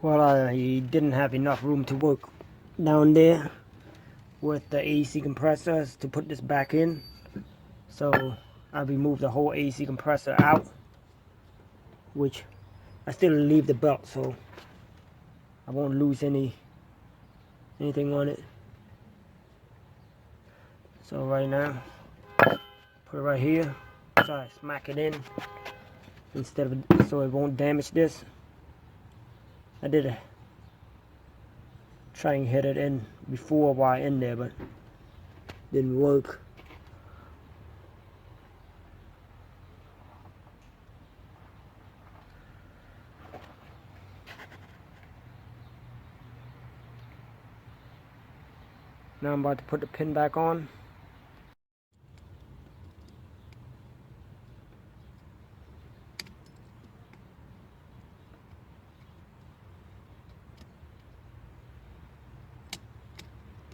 Well, I didn't have enough room to work down there with the AC compressors to put this back in. So I removed the whole AC compressor out, which I still leave the belt so I won't lose anything on it. So right now, put it right here. So I smack it in instead of so it won't damage this. I did try and hit it in before while in there, but didn't work. Now I'm about to put the pin back on.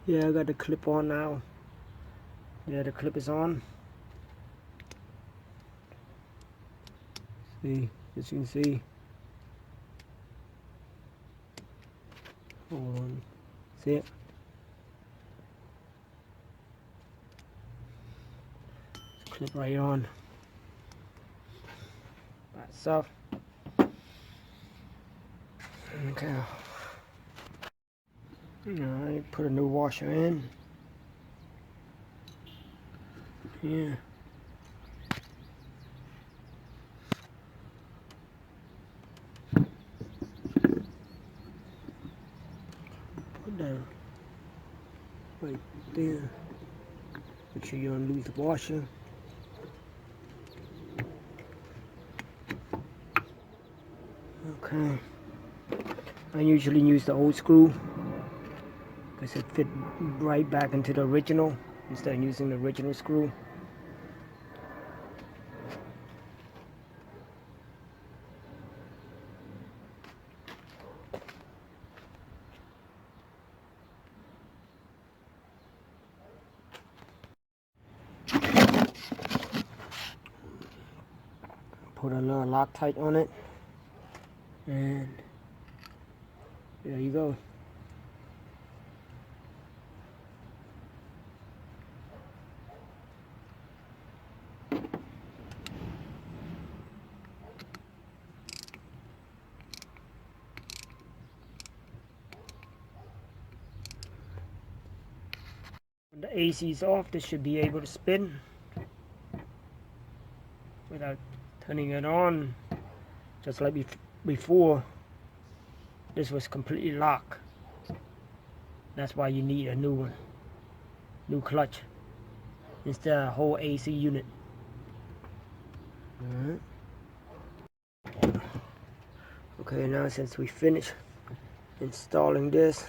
Yeah, I got the clip on now. Yeah, the clip is on. See, as you can see. Hold on. See it? Clip right on. By itself. Okay. Alright, put a new washer in. Yeah. Put that right there. Make sure you don't lose the washer. Okay. I usually use the old screw because it fit right back into the original instead of using the original screw. Put a little Loctite on it, and there you go. When the AC is off, this should be able to spin without turning it on. Just like before, this was completely locked. That's why you need a new one, new clutch, instead of a whole AC unit. Alright. Okay, now since we finished installing this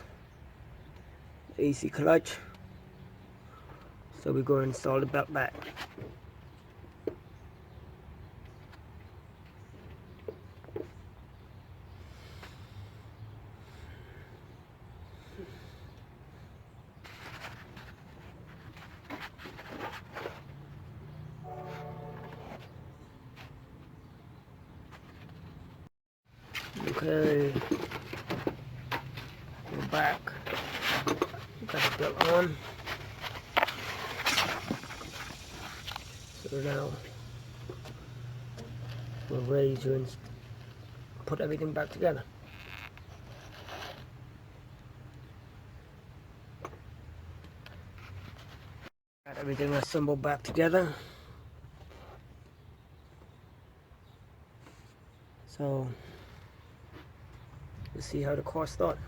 AC clutch, so we're going to install the belt back. Okay, we're back. Got the belt on. So now we're ready to put everything back together. Got everything assembled back together. So let's see how the car starts.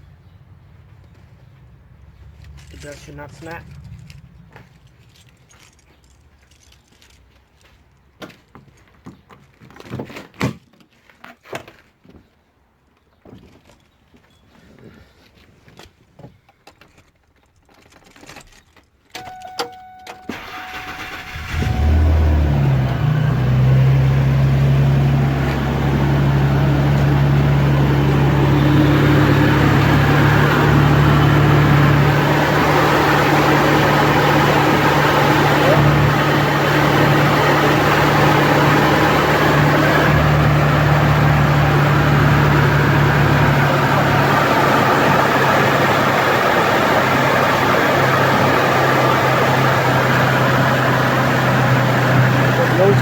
The belt should not snap.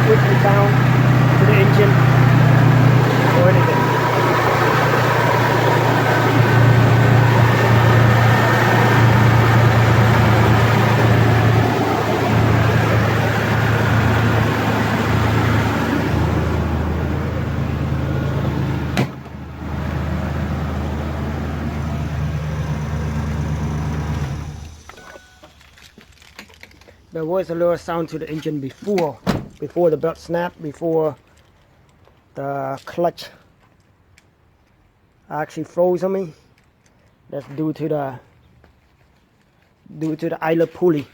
squeaky sound to the engine or anything. There was a little sound to the engine before the belt snapped, before the clutch actually froze on me. That's due to the idler pulley.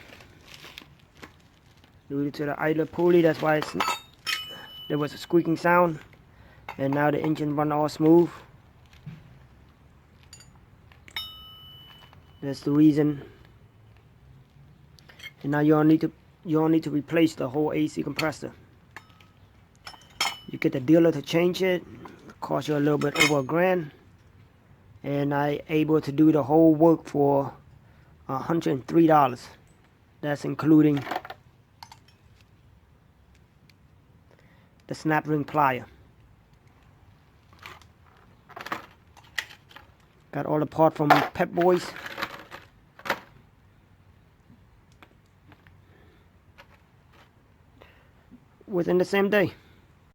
Due to the idler pulley, that's why there was a squeaking sound. And now the engine run all smooth. That's the reason. And now you don't need to replace the whole AC compressor. You get the dealer to change it. Cost you a little bit over $1,000. And I able to do the whole work for $103. That's including the snap ring plier. Got all the parts from Pep Boys. Within the same day.